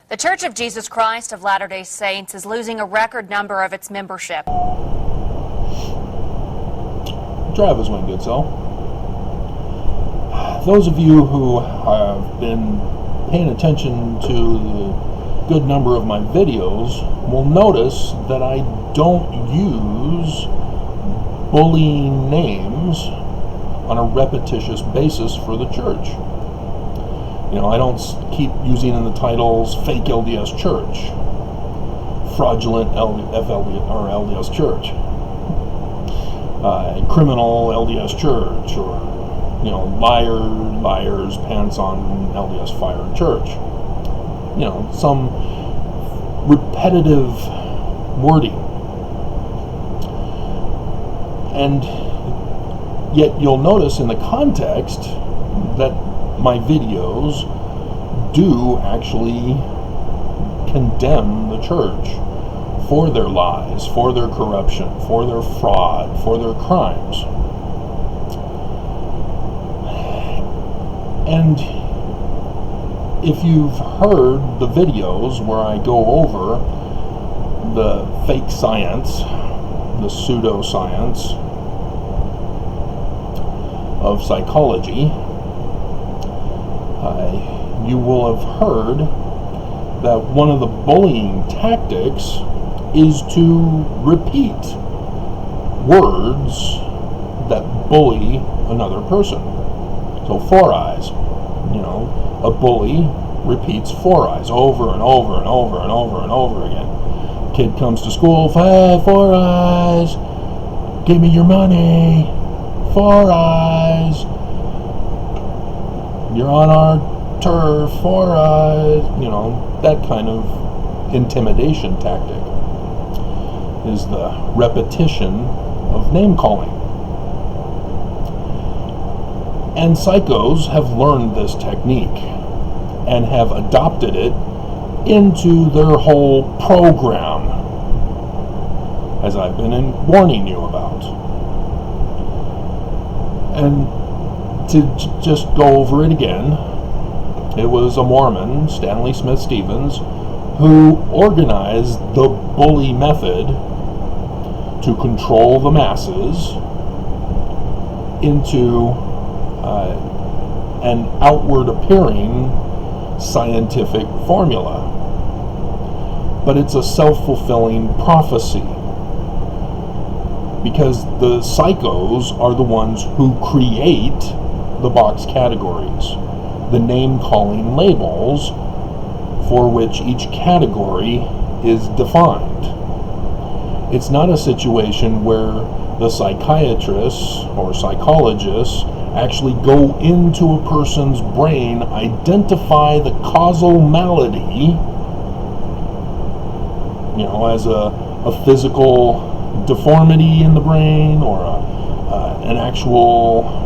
The Church of Jesus Christ of Latter-day Saints is losing a record number of its membership. Travis went good, so. Those of you who have been paying attention to the good number of my videos will notice that I don't use bullying names on a repetitious basis for the church. You know, I don't keep using in the titles fake LDS church, fraudulent LDS church, criminal LDS church, or, you know, liars, pants on LDS fire church. You know, some repetitive wording. And yet you'll notice in the context that my videos do actually condemn the church for their lies, for their corruption, for their fraud, for their crimes. And if you've heard the videos where I go over the fake science, the pseudoscience of psychology, you will have heard that one of the bullying tactics is to repeat words that bully another person. So 4 eyes, you know, a bully repeats 4 eyes over and over and over and over and over again. Kid comes to school, 4 eyes, give me your money, 4 eyes, you're on our turf, 4 eyes, you know, that kind of intimidation tactic is the repetition of name calling. And psychos have learned this technique and have adopted it into their whole program, as I've been warning you about. And to just go over it again, it was a Mormon, Stanley Smith Stevens, who organized the bully method to control the masses into an outward appearing scientific formula. But it's a self-fulfilling prophecy, because the psychos are the ones who create the box categories, the name-calling labels for which each category is defined. It's not a situation where the psychiatrists or psychologists actually go into a person's brain, identify the causal malady, you know, as a physical deformity in the brain, or an actual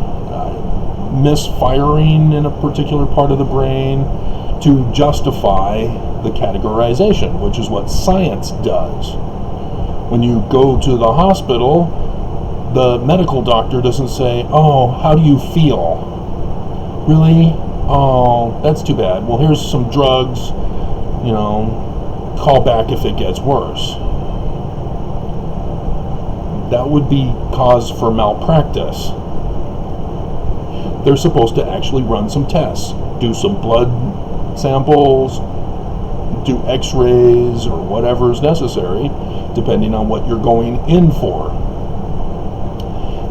misfiring in a particular part of the brain, to justify the categorization, which is what science does. When you go to the hospital, the medical doctor doesn't say, "Oh, how do you feel? Really? Oh, that's too bad. Well, here's some drugs, you know, call back if it gets worse." That would be cause for malpractice. They're supposed to actually run some tests, do some blood samples, do x-rays, or whatever is necessary, depending on what you're going in for.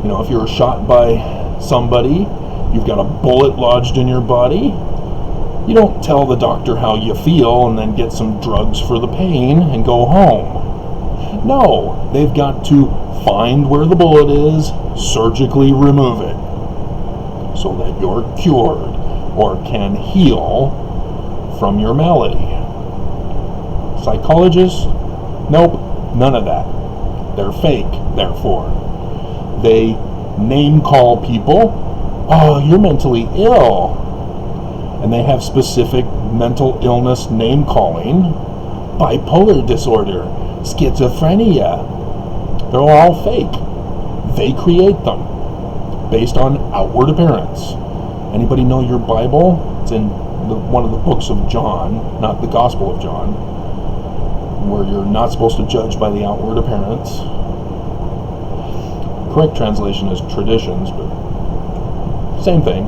You know, if you're shot by somebody, you've got a bullet lodged in your body, you don't tell the doctor how you feel and then get some drugs for the pain and go home. No, they've got to find where the bullet is, surgically remove it, so that you're cured or can heal from your malady. Psychologists? Nope, none of that. They're fake, therefore. They name call people, "Oh, you're mentally ill." And they have specific mental illness name calling, bipolar disorder, schizophrenia. They're all fake. They create them based on outward appearance. Anybody know your Bible? It's in one of the books of John, not the Gospel of John, where you're not supposed to judge by the outward appearance. Correct translation is traditions, but same thing.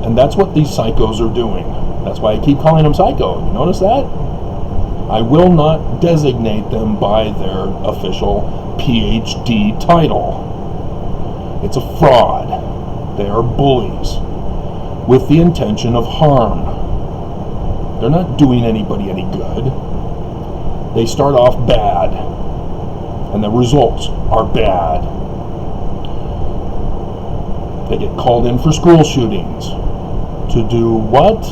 And that's what these psychos are doing. That's why I keep calling them psycho. You notice that? I will not designate them by their official PhD title. It's a fraud. They are bullies with the intention of harm. They're not doing anybody any good. They start off bad, and the results are bad. They get called in for school shootings. To do what?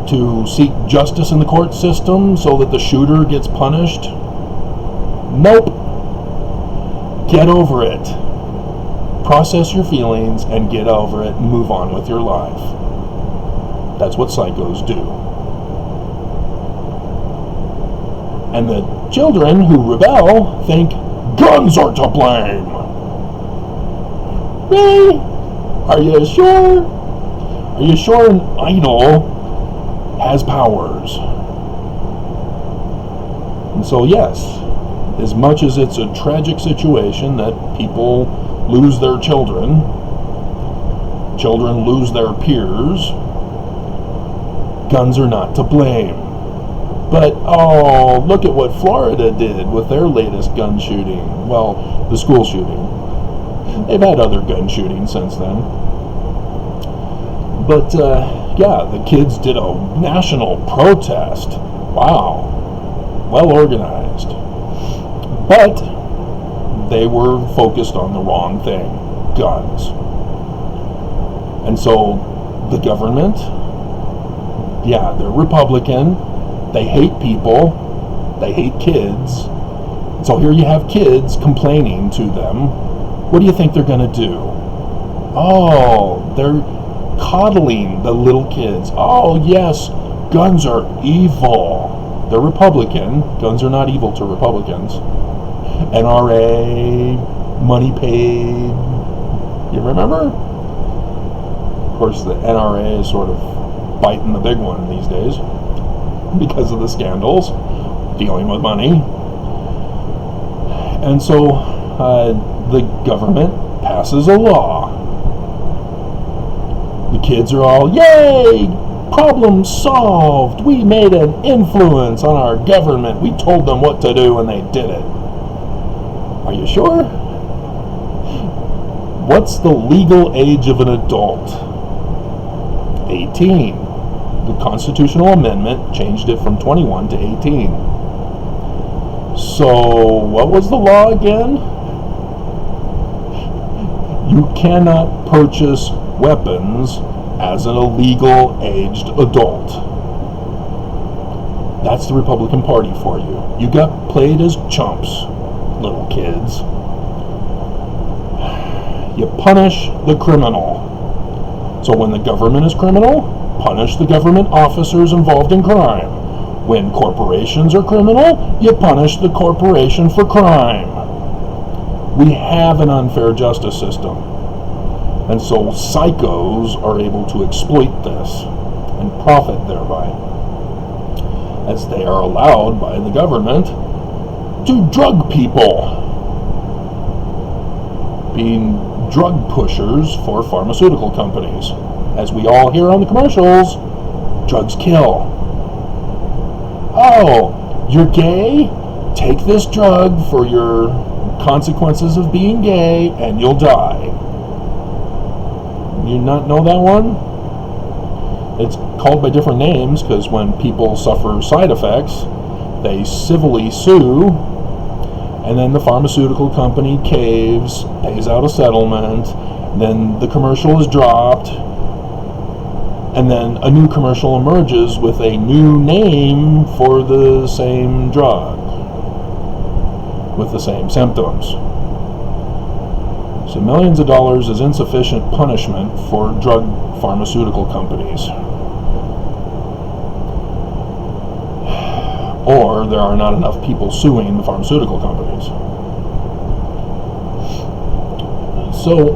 To seek justice in the court system so that the shooter gets punished? Nope. Get over it. Process your feelings and get over it and move on with your life. That's what psychos do. And the children who rebel think guns are to blame. Really? Are you sure? Are you sure an idol has powers? And so yes, as much as it's a tragic situation that people lose their children lose their peers, guns are not to blame. But, oh, look at what Florida did with their latest gun shooting. Well, the school shooting. They've had other gun shootings since then. But, yeah, the kids did a national protest. Wow. Well organized. But they were focused on the wrong thing. Guns. And so the government, yeah, they're Republican. They hate people. They hate kids. So here you have kids complaining to them. What do you think they're going to do? Oh, they're coddling the little kids. Oh, yes, guns are evil. They're Republican. Guns are not evil to Republicans. NRA, money paid. You remember? Of course, the NRA is sort of biting the big one these days because of the scandals dealing with money. And so the government passes a law. The kids are all, yay! Problem solved! We made an influence on our government. We told them what to do and they did it. Are you sure? What's the legal age of an adult? 18. The constitutional amendment changed it from 21 to 18. So, what was the law again? You cannot purchase weapons as an illegal aged adult. That's the Republican Party for you. You got played as chumps, little kids. You punish the criminal. So when the government is criminal, punish the government officers involved in crime. When corporations are criminal, you punish the corporation for crime. We have an unfair justice system. And so psychos are able to exploit this and profit thereby, as they are allowed by the government to drug people, being drug pushers for pharmaceutical companies. As we all hear on the commercials, drugs kill. Oh, you're gay? Take this drug for your consequences of being gay and you'll die. You not know that one? It's called by different names because when people suffer side effects, they civilly sue, and then the pharmaceutical company caves, pays out a settlement, then the commercial is dropped, and then a new commercial emerges with a new name for the same drug, with the same symptoms. So millions of dollars is insufficient punishment for drug pharmaceutical companies. Or there are not enough people suing the pharmaceutical companies. So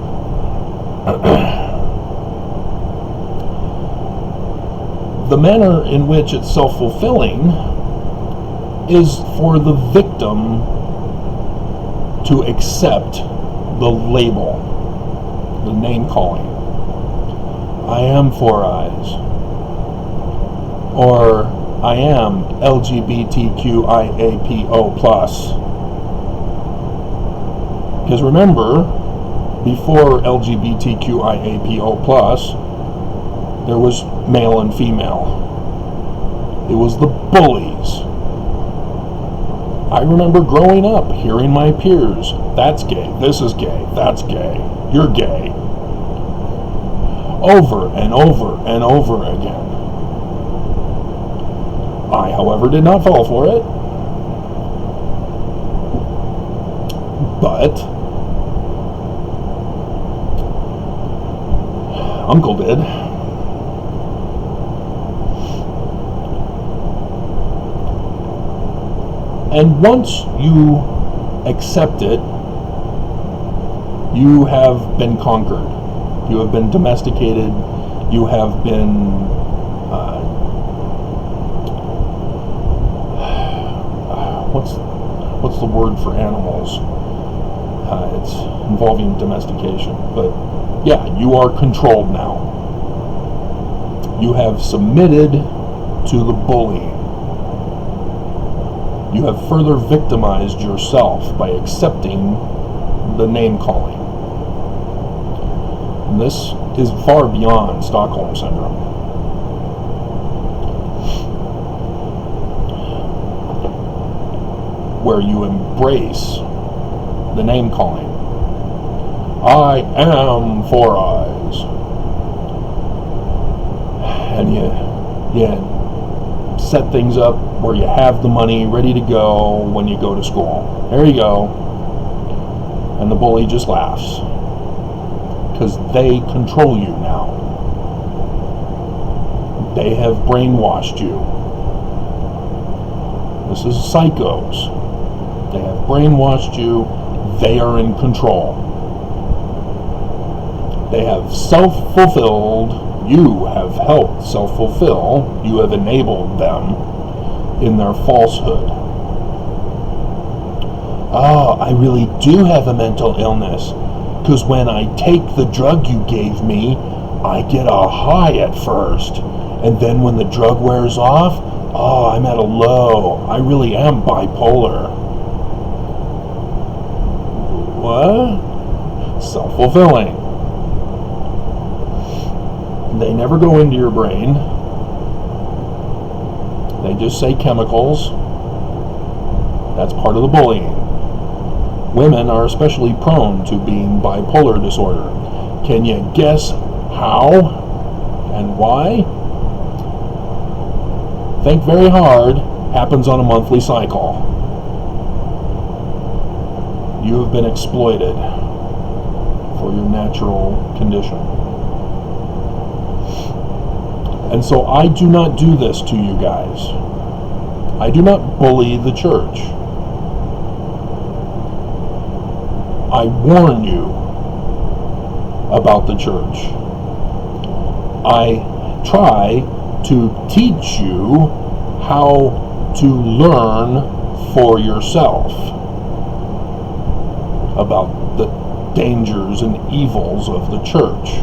The manner in which it's self-fulfilling is for the victim to accept the label, the name calling. I am Four Eyes, or I am LGBTQIAPO+. Because remember, before LGBTQIAPO+, there was male and female. It was the bullies. I remember growing up, hearing my peers, that's gay, this is gay, that's gay, you're gay. Over and over and over again. I, however, did not fall for it. But Uncle did. And once you accept it, you have been conquered. You have been domesticated. You have been what's the word for animals? It's involving domestication. But yeah, you are controlled now. You have submitted to the bullying. You have further victimized yourself by accepting the name calling. And this is far beyond Stockholm Syndrome. Where you embrace the name calling. I am Four Eyes. And you set things up where you have the money ready to go when you go to school. There you go. And the bully just laughs. Because they control you now. They have brainwashed you. This is psychos. They have brainwashed you. They are in control. They have self-fulfilled. You have helped self-fulfill. You have enabled them in their falsehood. Oh, I really do have a mental illness. Because when I take the drug you gave me, I get a high at first. And then when the drug wears off, oh, I'm at a low. I really am bipolar. What? Self-fulfilling. They never go into your brain. They just say chemicals. That's part of the bullying. Women are especially prone to being bipolar disorder. Can you guess how and why? Think very hard. Happens on a monthly cycle. You have been exploited for your natural condition. And so I do not do this to you guys. I do not bully the church. I warn you about the church. I try to teach you how to learn for yourself about the dangers and evils of the church.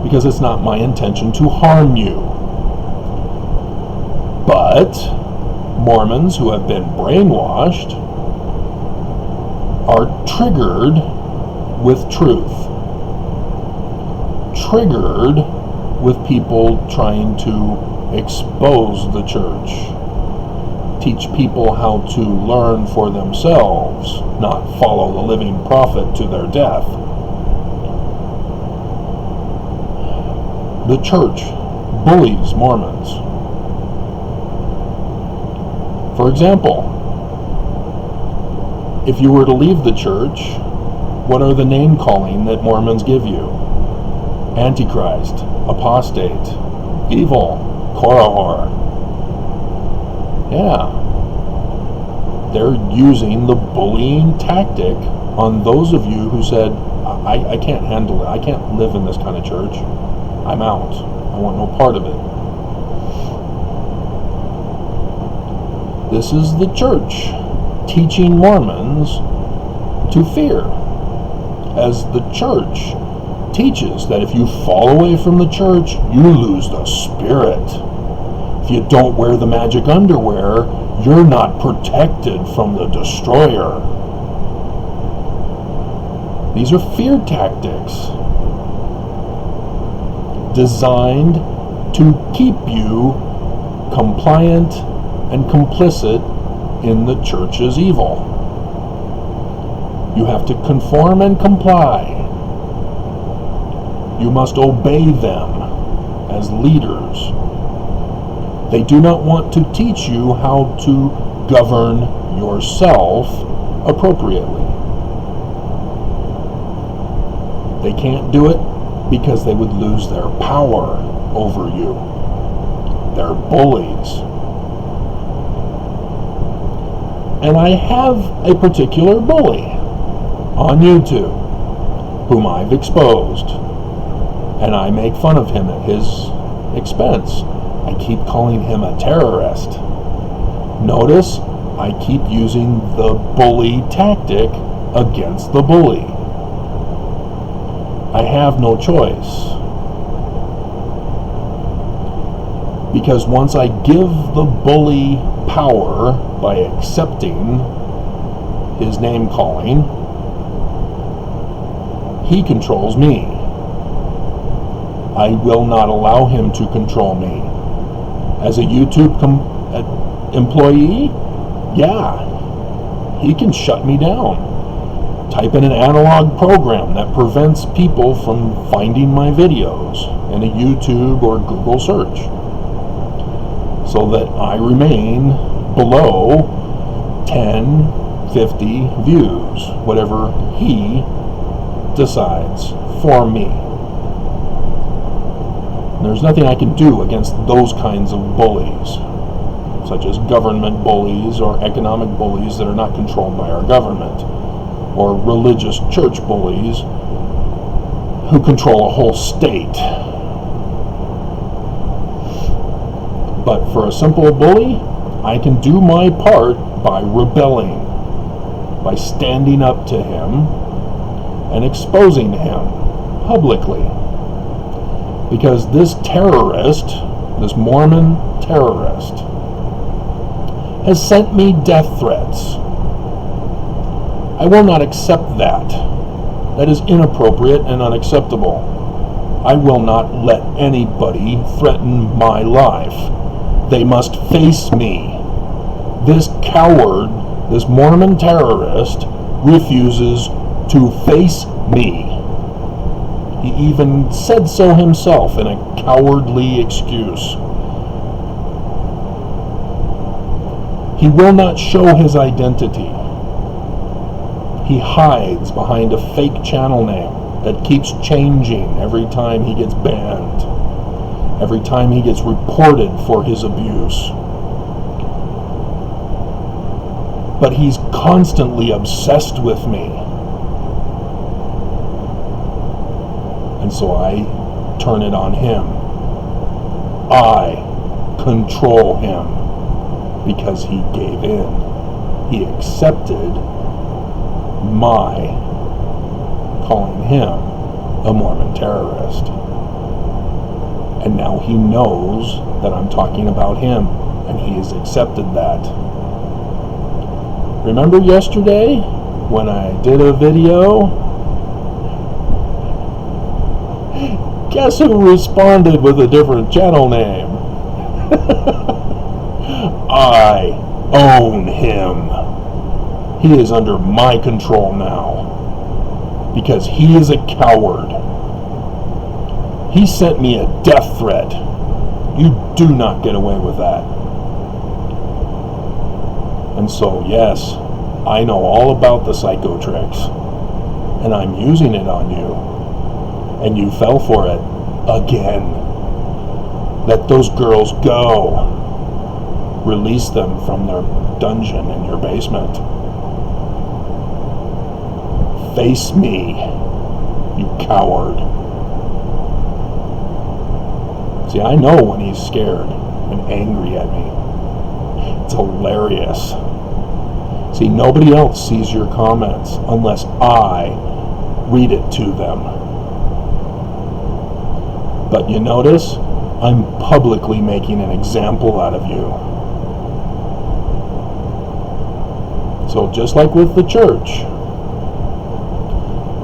Because it's not my intention to harm you. But Mormons who have been brainwashed are triggered with truth. Triggered with people trying to expose the church. Teach people how to learn for themselves, not follow the living prophet to their death. The church bullies Mormons. For example, if you were to leave the church, what are the name calling that Mormons give you? Antichrist, apostate, evil, Korahor. Yeah. They're using the bullying tactic on those of you who said, I can't handle it. I can't live in this kind of church. I'm out. I want no part of it. This is the church teaching Mormons to fear, as the church teaches that if you fall away from the church, you lose the spirit. If you don't wear the magic underwear, you're not protected from the destroyer. These are fear tactics designed to keep you compliant and complicit in the church's evil. You have to conform and comply. You must obey them as leaders. They do not want to teach you how to govern yourself appropriately. They can't do it because they would lose their power over you. They're bullies. And I have a particular bully on YouTube whom I've exposed, and I make fun of him at his expense. I keep calling him a terrorist. Notice I keep using the bully tactic against the bully. I have no choice. Because once I give the bully power by accepting his name calling, he controls me. I will not allow him to control me. As a YouTube employee, yeah, he can shut me down. Type in an analog program that prevents people from finding my videos in a YouTube or Google search, so that I remain below 10, 50 views, whatever he decides for me. There's nothing I can do against those kinds of bullies, such as government bullies or economic bullies that are not controlled by our government, or religious church bullies who control a whole state. But for a simple bully, I can do my part by rebelling, by standing up to him and exposing him publicly. Because this terrorist, this Mormon terrorist, has sent me death threats. I will not accept that. That is inappropriate and unacceptable. I will not let anybody threaten my life. They must face me. This coward, this Mormon terrorist, refuses to face me. He even said so himself in a cowardly excuse. He will not show his identity. He hides behind a fake channel name that keeps changing every time he gets banned, every time he gets reported for his abuse. But he's constantly obsessed with me. And so I turn it on him. I control him because he gave in. He accepted my calling him a Mormon terrorist. And now he knows that I'm talking about him, and he has accepted that. Remember yesterday when I did a video? Guess who responded with a different channel name? I own him. He is under my control now. Because he is a coward. He sent me a death threat. You do not get away with that. And so, yes, I know all about the psycho tricks. And I'm using it on you. And you fell for it again. Let those girls go. Release them from their dungeon in your basement. Face me. coward. See, I know when he's scared and angry at me. It's hilarious. See, nobody else sees your comments unless I read it to them. But you notice, I'm publicly making an example out of you. So just like with the church,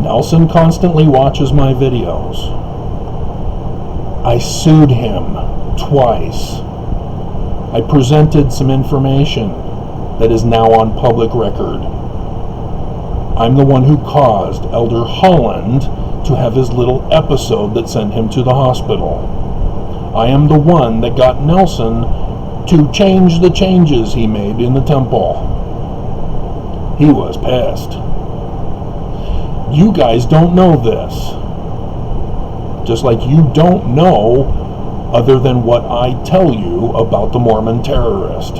Nelson constantly watches my videos. I sued him twice. I presented some information that is now on public record. I'm the one who caused Elder Holland to have his little episode that sent him to the hospital. I am the one that got Nelson to change the changes he made in the temple. He was pissed. You guys don't know this. Just like you don't know other than what I tell you about the Mormon terrorist.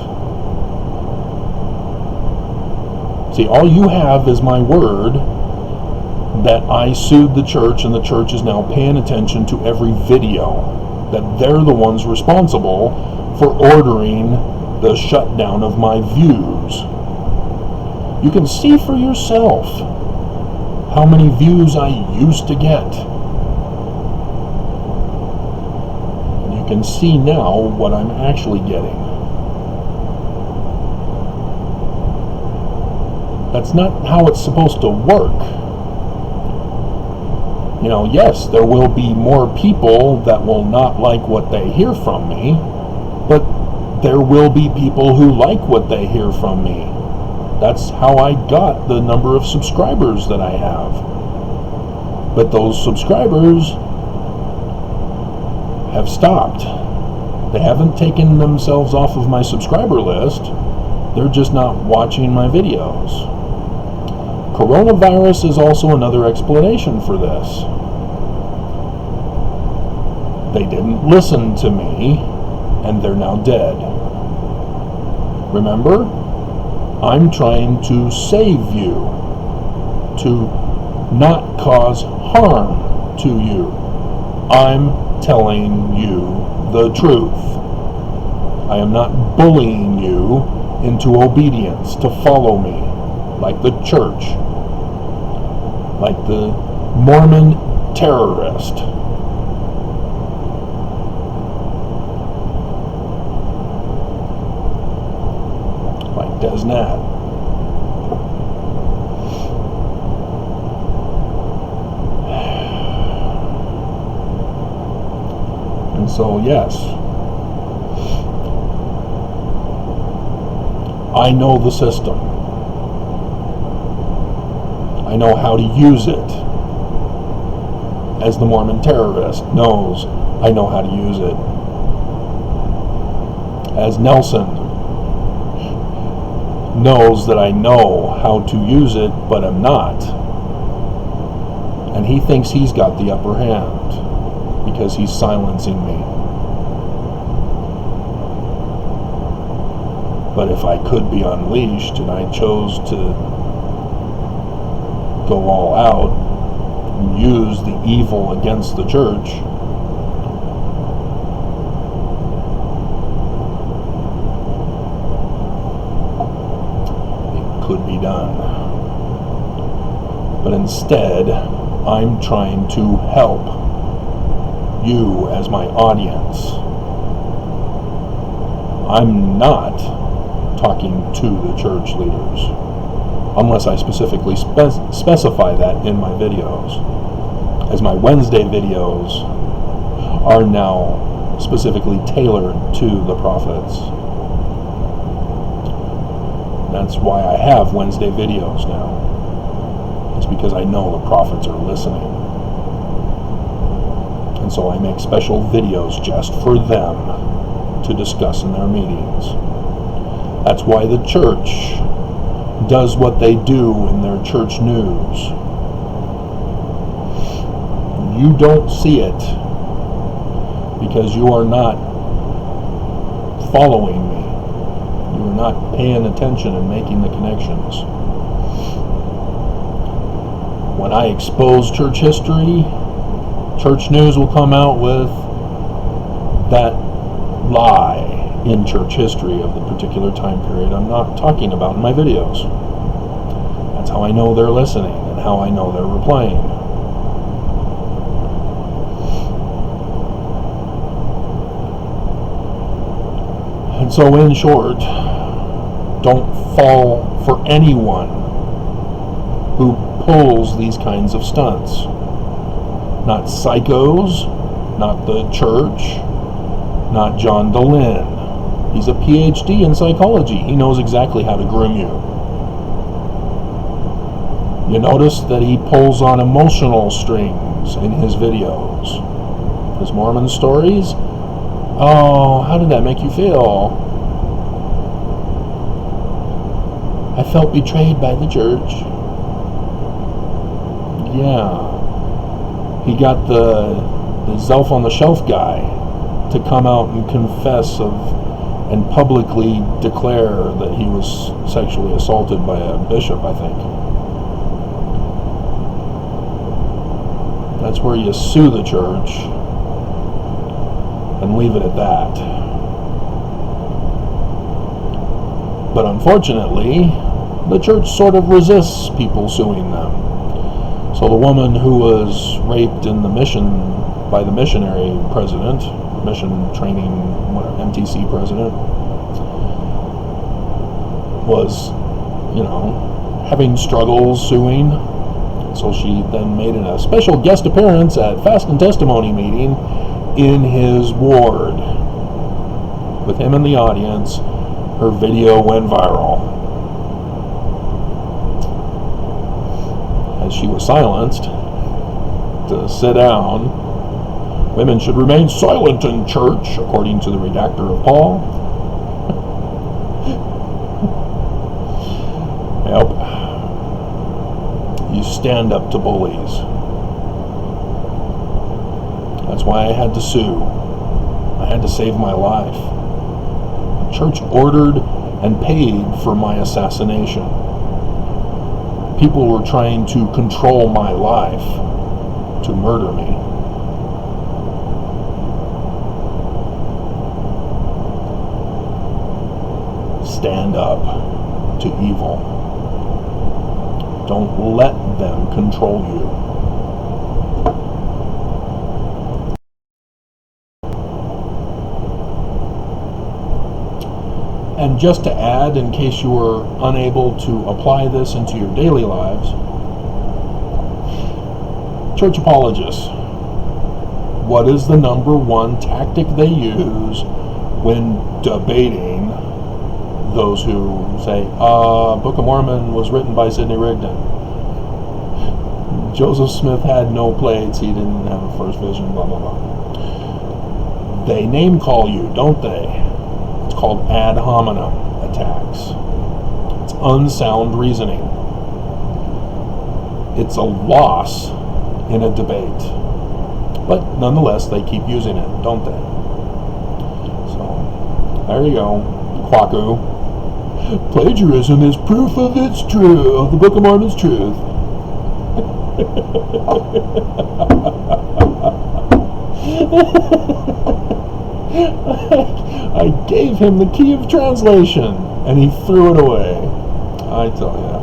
See, all you have is my word that I sued the church and the church is now paying attention to every video, that they're the ones responsible for ordering the shutdown of my views. You can see for yourself how many views I used to get. And you can see now what I'm actually getting. That's not how it's supposed to work. You know, yes, there will be more people that will not like what they hear from me, but there will be people who like what they hear from me. That's how I got the number of subscribers that I have. But those subscribers have stopped. They haven't taken themselves off of my subscriber list. They're just not watching my videos. Coronavirus is also another explanation for this. They didn't listen to me, and they're now dead. Remember? I'm trying to save you, to not cause harm to you. I'm telling you the truth. I am not bullying you into obedience to follow me, like the church, like the Mormon terrorist. Like Desnat. And so, yes, I know the system. I know how to use it. As the Mormon terrorist knows, I know how to use it. As Nelson knows that I know how to use it, but am not. And he thinks he's got the upper hand because he's silencing me. But if I could be unleashed and I chose to go all out and use the evil against the church, it could be done. But instead, I'm trying to help you as my audience. I'm not talking to the church leaders, unless I specifically specify that in my videos, as my Wednesday videos are now specifically tailored to the prophets. That's why I have Wednesday videos now. It's because I know the prophets are listening. And so I make special videos just for them to discuss in their meetings. That's why the church does what they do in their church news. You don't see it because you are not following me. You are not paying attention and making the connections. When I expose church history, church news will come out with that lie in church history of the particular time period I'm not talking about in my videos. That's how I know they're listening and how I know they're replying. And so, in short, don't fall for anyone who pulls these kinds of stunts. Not psychos, not the church, not John DeLynn. He's a PhD in psychology. He knows exactly how to groom you. You notice that he pulls on emotional strings in his videos. His Mormon stories. Oh, how did that make you feel? I felt betrayed by the church. Yeah. He got the Zelf on the Shelf guy to come out and confess and publicly declare that he was sexually assaulted by a bishop, I think. That's where you sue the church and leave it at that. But unfortunately, the church sort of resists people suing them. So the woman who was raped in the mission by the missionary president, mission training, MTC president, was, having struggles suing. So she then made a special guest appearance at Fast and Testimony meeting in his ward. With him in the audience, her video went viral. As she was silenced to sit down, women should remain silent in church, according to the redactor of Paul. Yep. You stand up to bullies. That's why I had to sue. I had to save my life. The church ordered and paid for my assassination. People were trying to control my life, to murder me. Stand up to evil. Don't let them control you. And just to add, in case you were unable to apply this into your daily lives, church apologists, what is the number one tactic they use when debating those who say, Book of Mormon was written by Sidney Rigdon. Joseph Smith had no plates, he didn't have a first vision, blah, blah, blah. They name call you, don't they? It's called ad hominem attacks. It's unsound reasoning. It's a loss in a debate. But nonetheless, they keep using it, don't they? So, there you go, Kwaku. Plagiarism is proof of its truth, of the Book of Mormon's truth. I gave him the key of translation, and he threw it away. I tell ya.